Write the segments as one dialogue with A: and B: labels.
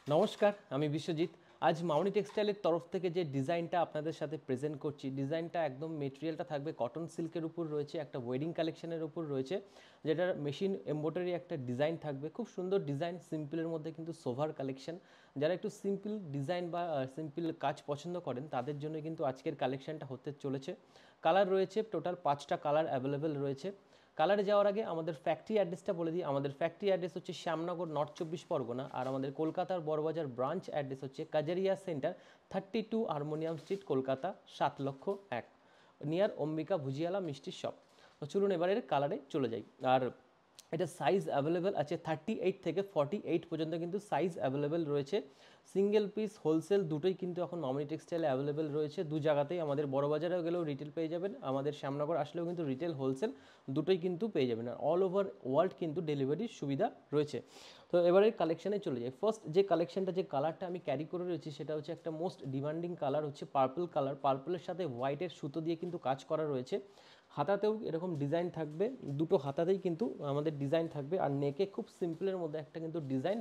A: নমস্কার, আমি বিশ্বজিৎ। আজ মামনি টেক্সটাইলের তরফ থেকে যে ডিজাইনটা আপনাদের সাথে প্রেজেন্ট করছি, ডিজাইনটা একদম মেটেরিয়ালটা থাকবে কটন সিল্কের উপর রয়েছে, একটা ওয়েডিং কালেকশনের উপর রয়েছে, যেটার মেশিন এমব্রয়ডারি একটা ডিজাইন থাকবে। খুব সুন্দর ডিজাইন, সিম্পলের মধ্যে কিন্তু সোভার কালেকশন। যারা একটু সিম্পল ডিজাইন বা সিম্পল কাজ পছন্দ করেন তাদের জন্য কিন্তু আজকের কালেকশনটা হতে চলেছে। কালার রয়েছে টোটাল 5টা কালার অ্যাভেলেবেল রয়েছে। কালারে যাওয়ার আগে আমাদের ফ্যাক্টরি অ্যাড্রেসটা বলে দিই। আমাদের ফ্যাক্টরি অ্যাড্রেস হচ্ছে শ্যামনগর, নর্থ 24 পরগনা। আর আমাদের কলকাতার বড়বাজার ব্রাঞ্চ অ্যাড্রেস হচ্ছে Kajaria centre, 32 harmonium street, Kolkata 7,01,, near Ambika Bhujiawala মিষ্টির শপ। তো চলুন এবারের কালারে চলে যাই। আর এটা সাইজ অ্যাভেলেবেল আছে 38 থেকে 48 পর্যন্ত কিন্তু সাইজ অ্যাভেলেবেল রয়েছে। সিঙ্গেল পিস হোলসেল দুটোই কিন্তু এখন মামনি টেক্সটাইলে অ্যাভেলেবেল রয়েছে। দু জায়গাতেই, আমাদের বড় বাজারেও গেলেও রিটেল পেয়ে যাবেন, আমাদের শ্যামনগর আসলেও কিন্তু রিটেল হোলসেল দুটোই কিন্তু পেয়ে যাবেন। আর অল ওভার ওয়ার্ল্ড কিন্তু ডেলিভারির সুবিধা রয়েছে। তো এবারে কালেকশানে চলে যাই। ফার্স্ট যে কালেকশনটা, যে কালারটা আমি ক্যারি করে রয়েছি সেটা হচ্ছে একটা মোস্ট ডিমান্ডিং কালার, হচ্ছে পার্পল কালার। পার্পলের সাথে হোয়াইটের সুতো দিয়ে কিন্তু কাজ করা রয়েছে। হাতাতেও এরকম ডিজাইন থাকবে, দুটো হাতাতেই কিন্তু আমাদের ডিজাইন থাকবে। আর নেকে খুব সিম্পলের মধ্যে একটা কিন্তু ডিজাইন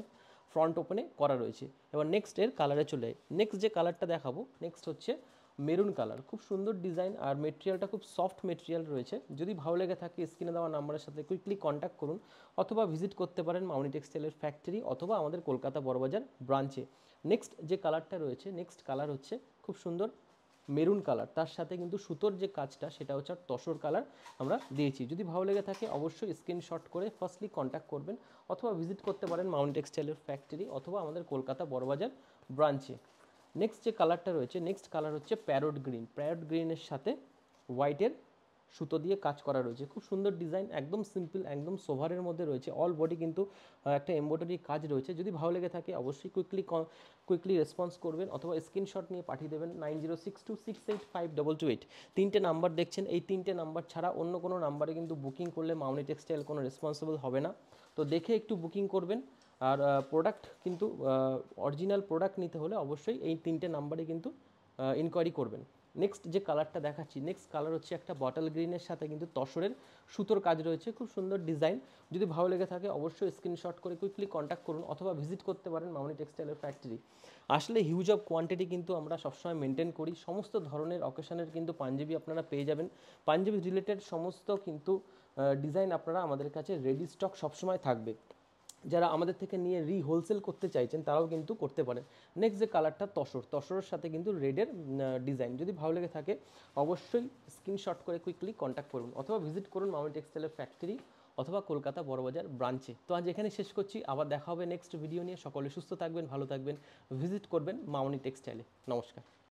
A: ফ্রন্ট ওপেনে করা রয়েছে। এবার নেক্সট এর কালারে চলে যাই। নেক্সট যে কালারটা দেখাবো, নেক্সট হচ্ছে মেরুন কালার। খুব সুন্দর ডিজাইন, আর মেটেরিয়ালটা খুব সফট মেটেরিয়াল রয়েছে। যদি ভালো লেগে থাকে স্ক্রিনে দেওয়া নাম্বারের সাথে কুইকলি কন্ট্যাক্ট করুন, অথবা ভিজিট করতে পারেন মামনি টেক্সটাইলের ফ্যাক্টরি অথবা আমাদের কলকাতা বড়বাজার ব্রাঞ্চে। নেক্সট যে কালারটা রয়েছে, নেক্সট কালার হচ্ছে খুব সুন্দর মেরুন কালার। তার সাথে কিন্তু সুতোর যে কাজটা সেটা হচ্ছে তসর কালার আমরা দিয়েছি। যদি ভালো লেগে থাকে অবশ্যই স্ক্রিনশট করে ফার্স্টলি কন্ট্যাক্ট করবেন, অথবা ভিজিট করতে পারেন মামনি টেক্সটাইলের ফ্যাক্টরি অথবা আমাদের কলকাতা বড়বাজার ব্রাঞ্চে। নেক্সট যে কালারটা রয়েছে, নেক্সট কালার হচ্ছে প্যারোট গ্রিন। প্যারোট গ্রিনের সাথে হোয়াইটের সুতো দিয়ে কাজ করা রয়েছে। খুব সুন্দর ডিজাইন, একদম সিম্পল, একদম সোভারের মধ্যে রয়েছে। অল বডি কিন্তু একটা এমব্রয়ডারি কাজ রয়েছে। যদি ভালো লেগে থাকে অবশ্যই কুইকলি রেসপন্স করবেন, অথবা স্ক্রিনশট নিয়ে পাঠিয়ে দেবেন 9062685228। তিনটে নাম্বার দেখছেন, এই তিনটে নাম্বার ছাড়া অন্য কোনো নাম্বারে কিন্তু বুকিং করলে মামনি টেক্সটাইল কোনো রেসপন্সিবল হবে না। তো দেখে একটু বুকিং করবেন। আর প্রোডাক্ট কিন্তু অরিজিনাল প্রোডাক্ট নিতে হলে অবশ্যই এই তিনটে নাম্বারে কিন্তু ইনকোয়ারি করবেন। নেক্সট যে কালারটা দেখাচ্ছি, নেক্সট কালার হচ্ছে একটা বটল গ্রিনের সাথে কিন্তু তসরের সুতোর কাজ রয়েছে। খুব সুন্দর ডিজাইন। যদি ভালো লেগে থাকে অবশ্যই স্ক্রিনশট করে কুইকলি কন্ট্যাক্ট করুন, অথবা ভিজিট করতে পারেন মামনি টেক্সটাইলের ফ্যাক্টরি। আসলে হিউজ অফ কোয়ান্টিটি কিন্তু আমরা সবসময় মেনটেন করি। সমস্ত ধরনের অকেশনের কিন্তু পাঞ্জাবি আপনারা পেয়ে যাবেন। পাঞ্জাবি রিলেটেড সমস্ত কিন্তু ডিজাইন আপনারা আমাদের কাছে রেডি স্টক সবসময় থাকবে। যারা আমাদের থেকে নিয়ে হোলসেল করতে চাইছেন তারাও কিন্তু করতে পারেন। নেক্সট যে কালারটা তসরের সাথে কিন্তু রেডের ডিজাইন। যদি ভালো লেগে থাকে অবশ্যই স্ক্রিনশট করে কুইকলি কন্ট্যাক্ট করুন, অথবা ভিজিট করুন মামনি টেক্সটাইলের ফ্যাক্টরি অথবা কলকাতা বড়বাজার ব্রাঞ্চে। তো আজ এখানে শেষ করছি, আবার দেখা হবে নেক্সট ভিডিও নিয়ে। সকলে সুস্থ থাকবেন, ভালো থাকবেন, ভিজিট করবেন মামনি টেক্সটাইলে। নমস্কার।